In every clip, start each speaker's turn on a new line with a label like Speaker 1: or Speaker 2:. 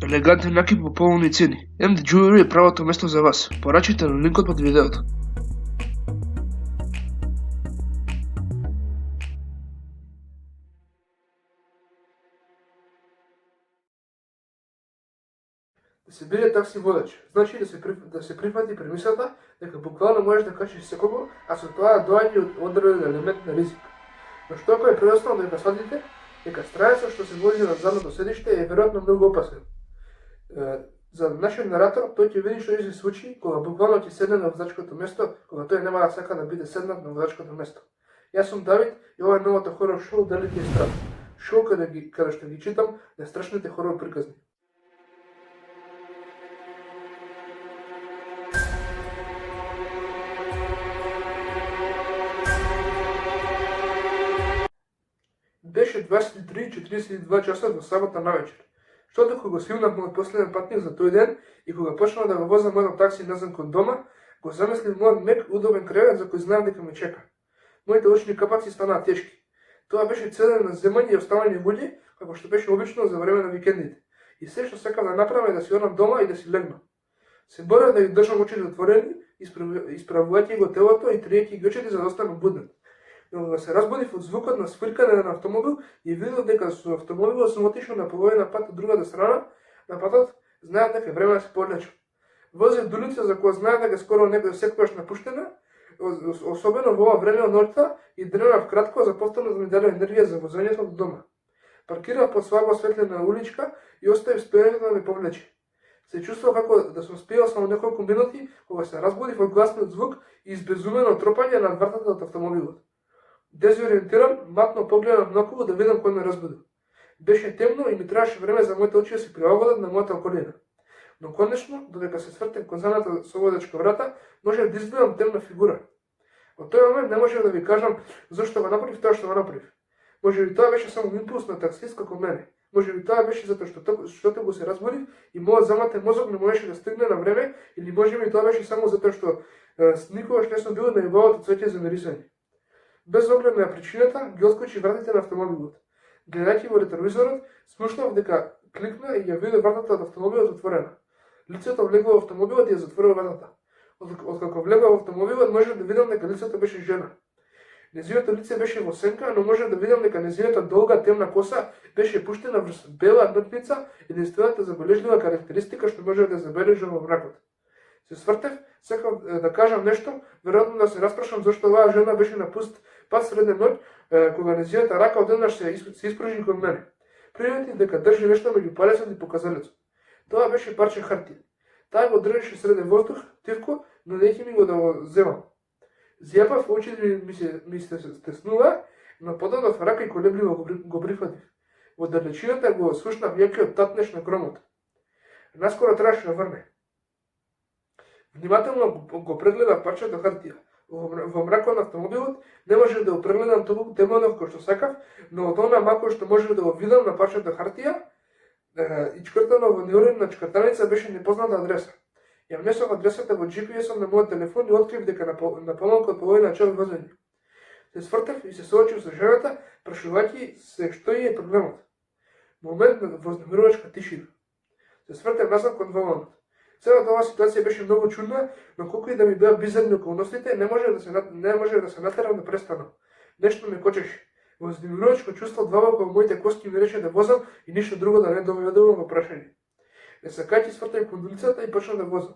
Speaker 1: Елегантен накид по поволни цени. MD Jewelry е правото место за вас. Порачите на линкот под видеото. Да се биде такси водач, значи да се прифати премислата дека буквално можеш да качиш секого, а со тоа доаѓа од одреден елемент на ризик. Но што ако е преоснало дека сватите дека страецот што се вози на задното седиште е веројатно многу опасен. За нашиот наратор, тој ќе види што ќе се случи кога буквално ќе седне на возачкото место, кога тој нема да сака да биде седнат на возачкото место. Јас сум Давид и ова е новото хорор шоу Дали ти е страх. Шоу каде што ги читам најстрашните хорор приказни. Беше 23:42 часа во сабота навечер. Што докато го свилнав мојот последен патник за тој ден и кога почнав да го возам мојот такси назад кон дома, го замислив мојот мек удобен кревет за кој знаев дека ме чека. Моите очни капаци станаа тешки. Тоа беше цеден на земање и оставање луѓе, како што беше обично за време на викендите. И се што сакав да направам е да си одам дома и да си легнам. Се борев да ги држам очите отворени, исправувајќи го телото и триејќи ги очите за да останам буден. Но кога се разбудив од звукот на свиркане на автомобил и видов дека со автомобилот сум отишол на половина пат од другата страна на патот, знаев дека е време да се подлечам. Возев до улица за која знаев дека скоро некој секогаш напуштена, особено во ова време од ноќта, и дренав кратко за повторно да ми даде енергија за возењето до дома. Паркирав под слабо осветлена уличка и оставив спиењето да ме повлече. Се чувствував како да сум спиел само неколку минути кога се разбудив од гласниот звук и избезумено тропање на вратата од автомобилот. Дезориентиран, матно погледнав наоколу да видам кој ме разбуди. Беше темно и ми требаше време за моите очи да се прилагодат на мојата околина. Но конечно, додека се свртев кон задната соводачка врата, можев да изгледам темна фигура. Во тој момент не можев да ви кажам зошто го направив тоа што го направив. Можеби тоа беше само импулс на таксист како мене. Можеби тоа беше затоа што го се разбудив и мојот заматен мозок не можеше да стигне на време, или можеби тоа беше само затоа што никогаш не сум бил на ниvoот цвеќе за мирисање. Без оглед на причината, ги откочи вратите на автомобилот. Гледајќи во ретровизорот, смушнав дека кликна и ја виде вратата од автомобилот отворена. Лицето влегло во автомобилот и ја затворило вратата. Откако влегло во автомобилот, можев да видам дека лицето беше жена. Нејзиното лице беше во сенка, но можев да видам дека нејзината долга темна коса беше пуштена врз бела нотница, единствената забележлива карактеристика што можев да забележам во мракот. Се свртев, сакав да кажам нешто, веројатно да се распрашам зашто оваа жена беше на пуст пат средна ноќ, кога нејзината рака одеднаш се испружи кон мене. Приметив дека држи нешто меѓу палецот и показалецот. Тоа беше парче хартија. Таа го држеше среде воздух, тивко, но неќе ми го да го земам. Зјапав, очите ми се стеснува, но подадов рака и колебливо го прифатив. Во далечината го слушнав јакиот татнеш на громот. Наскоро требаше да врне. Внимателно го прегледав парчето хартија. Во мракот на автомобилот не можев да го прегледам толку темно кој што сакав, но од она малку што можев да го видам на парчето хартија, ичкртано во неуредна чкртаница беше непозната адреса. Ја внесов адресата во GPS-ом на мојот телефон и открив дека на помалку од половина час возење. Се свртев и се соочив со жената, прашувајќи се што е проблемот. Момент на вознемирувачка тишина. Се свртев назад кон воланот. Целата оваа ситуација беше многу чудна, но колку и да ми беа бизарни околностите, не може да се натерам да престанам. Нешто ме кочеше. Вознемирувачко чувство длабоко во моите кости ми рече да возам и ништо друго да не доведувам во прашање. Не сакајќи свртев кон улицата и почнав да возам.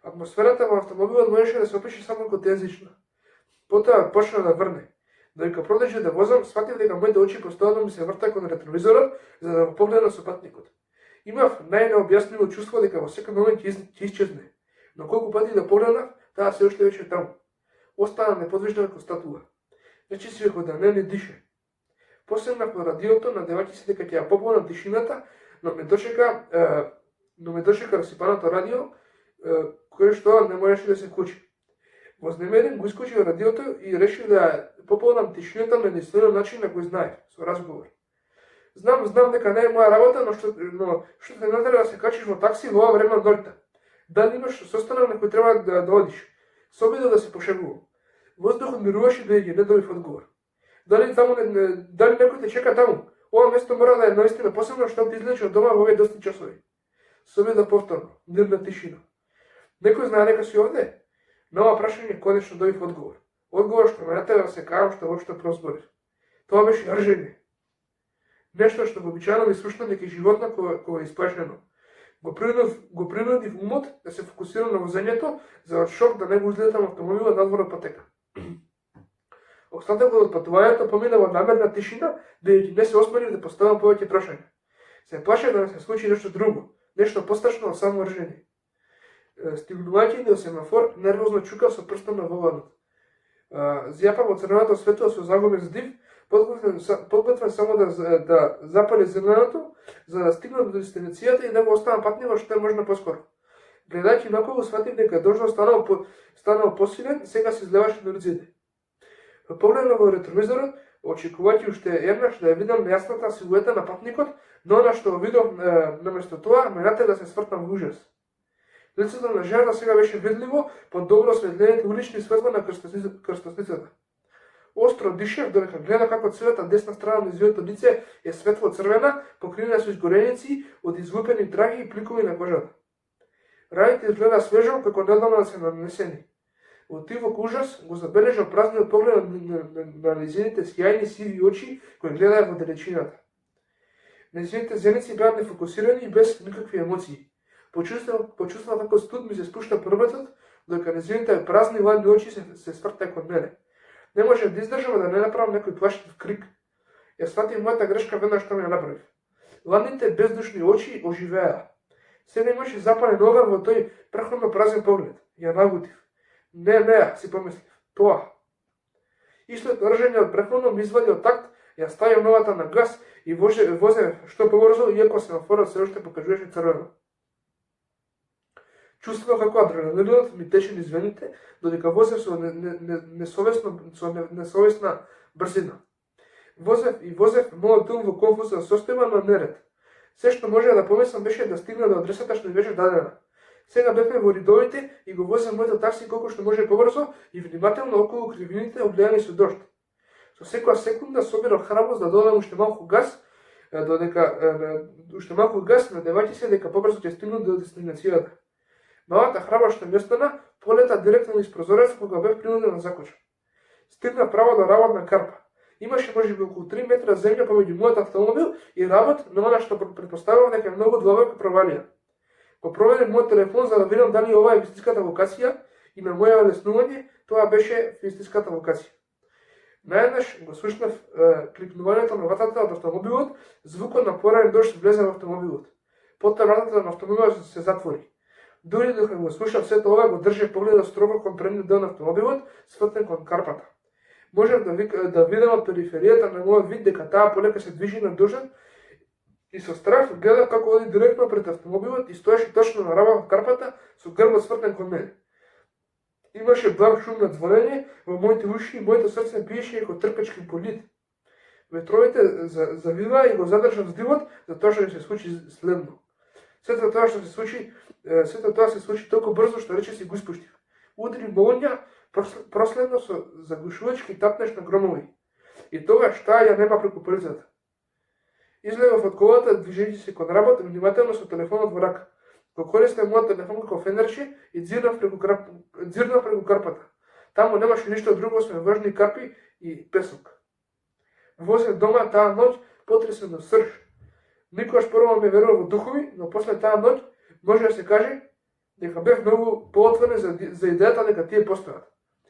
Speaker 1: Атмосферата во автомобилот можеше да се опише само котезична. Потоа почна да врне. Додека продолжи да возам, сватив дека моите очи постојано ми се врта кон ретровизорот за да го погледам со патникот. Имав најнеобјаснливо чувство дека во секој момент ќе исчезне, но колку пати да погледнав, таа се уште беше таму. Остана неподвижна како статуа. Речиси како да не дише. Посегнав на радиото, надевајќи се дека ќе ја пополнам тишината, но ме дочека расипаното радио, кое што не можеше да се кучи. Вознемерен го искочив радиото и решив да пополнам тишината на единствениот начин на кој знаев, со разговор. Знам дека не е моја работа, но што те натера да се качиш во такси во ова време од ноќта? Дали имаш состанок на кој треба да одиш? Се обидов да се пошегувам. Воздухот мируваше беги, не добив одговор. Дали некој те чека таму? Ова место мора да е наистина посебно што ти излече од дома во овие доста часови. Собеда повторно, мирна тишина. Некој знае дека си овде? На ова прашање конечно добив одговор. Одговор што ме натера да се каам што воопшто прозборив. Тоа беше ржење. Нешто што вообичаено ми слушна дека животна кога е исплашено. Го принудив умот да се фокусира на возењето, за од шок да не го излетам автомобилот надвор од патека. Остатокот од патувањето помина во намерна тишина, бидејќи не се осмелив да поставам повеќе прашања. Се плашев да не се случи нешто друго, нешто пострашно од само ржење. Стигнувајќи до семафор, нервозно чукав со прстом на воланот. Зјапав во црвеното светло со загубен здив, подготвен само да запали зеленото, за да стигнат до дестинацијата и да го оставам патникот што е можно поскоро. Гледајќи наколу, сватив дека дождот станал посилен, сега се излеваше на улиците. Погледнав во ретровизорот, очекувајќи уште еднаш да ја видам нејасната силуета на патникот, но она што видов наместо тоа ме натера да се свртам во ужас. Лицето на жената сега беше видливо под добро осветлените улични светла на крстосницата. Остро дишев додека гледа како целата десна страна на нејзиното лице е светло црвена, покриена со изгореници од излупени траги и пликови на кожата. Раните изгледа свежо како недавно да се нанесени. Во тивок ужас го забележал празниот поглед на нејзините сјајни сиви очи кои гледаја во далечината. Нејзините зеници беа нефокусирани и без никакви емоции. Почувствував како студ ми се спушта првецот, додека нејзините празни ладни очи се свртаа кон мене. Не можев да издржам да не направам некој плаштив крик. Ја сватив мојата грешка веднаш што ми ја направив. Ладните бездушни очи оживеа. Сега имаше запален оган во тој преходно празен поглед. Ја нагутив. Не, си помислив. Тоа. Истото ржење од преходно ми извади од такт, ја ставив новата на газ и возе што побрзо, иако семафорот се уште покажуваше црвено. Чувствував како адреналинот ми тече низ вените, додека возев со несовесна брзина. Возев мојот ум во конфузна состојба на неред. Се што можеа да помислам беше да стигна до адресата што ми беше дадена. Сега бевме во ридовите и го возев моето такси колку што може побрзо и внимателно околу кривините облеани со дожд. Со секоја секунда собирав храброст да додам уште малку газ, надевајќи се дека побрзо ќе стигнам до дестинацијата. Малата храброст што ми остана полета директно низ прозорец кога бев принуден да закочам. Стигна право до работна карпа. Имаше можеби околу 3 метра земја помеѓу мојот автомобил и работ, но она што претпоставував дека е многу длабока провалија. Го проверив мојот телефон за да видам дали ова е вистинската локација и на моја леснување тоа беше вистинската локација. Наеднаш го слушнав кликнувањето на вратата од автомобилот, звукот на поранен дожд влезе во автомобилот. Потоа вратата на автомобилот се затвори. Дури докато го слушав сето ова, го држев погледот строго кон предниот дел на автомобилот, свртен кон карпата. Можев да видам од периферијата на мојот вид дека таа полека се движи на дождот и со страх гледав како оди директно пред автомобилот и стоеше точно на раба од карпата со грбот свртен кон мене. Имаше благ шум на звонење во моите уши и моето срце биеше како тркачки полит. Ветровите завиваа и го задржав здивот за тоа што се случи следно. Сето тоа се случи толку брзо што рече си го испуштив. Удри молња, проследно со заглушувачки тапнеш на громови. И тогаш таа ја нема преку полицата. Излегов од колата, движејќи се кон работа, внимателно со телефонот во рака. Го користев мојот телефон како фенерче и дзирнав преку карпата. Таму немаше ништо друго освен влажни карпи и песок. Возев дома таа ноќ потресен до срж. Никогаш прво ме верував во духови, но после таа ноќ може да се каже дека бев многу поотворен за идејата дека тие постојат.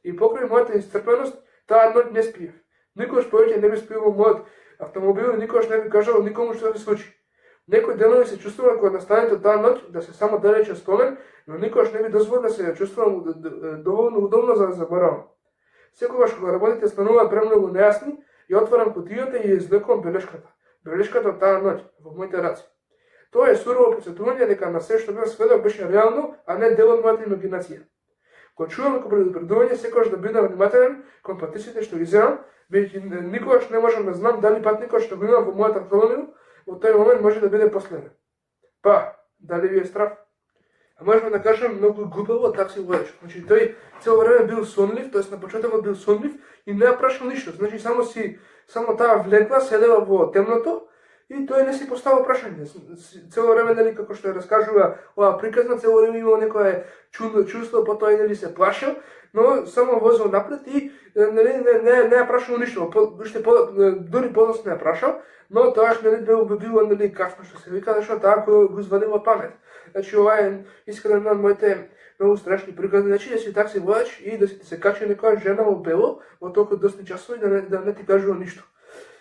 Speaker 1: И покрај мојата исцрпеност, таа ноќ не спиев. Никогаш повеќе не би спиел во мојот автомобил и никогаш не би кажал никому што се случи. Некои денови се чувствувам кога настанете таа ноќ да се само далечен спомен, но никогаш не би дозволил да се чувствувам доволно удобно за да заборавам. Секогаш кога работите стануваат премногу нејасни, ја отварам кутијата и ја извлекувам белешката. Белешката од таа ноќ во моите раци. Тоа е сурово потсетување дека на се што бев сведок беше реално, а не дел од мојата имагинација. Го чувам како предупредување секогаш да бидам внимателен кон патиците што ги земам, бидејќи никогаш не можам да знам дали патникот што го имам во мојот автомобил во тој момент може да биде последен. Па, дали ви е страв? А можеме да кажем многу глупаво такси водач. Значи тој цело време бил сонлив, тоест на почетокот бил сонлив и не ја прашал ништо. Значи само таа влегла, седела во темното и тој не си поставил прашање. Цело време, нели, како што ја раскажува ова приказна, цело време имал некое чудно чувство, потоа нели се плашил, но само возел напред и нели не ја прашал ништо. Дури подоцна ја прашал, но тоаш нели било нели касно што се вика, зашто таа го извадила памет. Значи ова е искрено една од моите многу страшни приказни. Значи да си такси водач и да се качи некоја жена во бело во толку досни часови да не ти кажува ништо.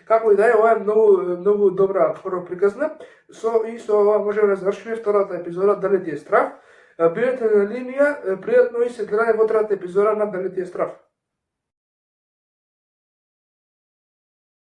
Speaker 1: Како и да е, ова е многу добра прва приказна. Со ова можеме да завршиме втората епизода Дали ти е страв. Бидете на линија, пријатно и се гледање во третата епизода на Дали ти е страв.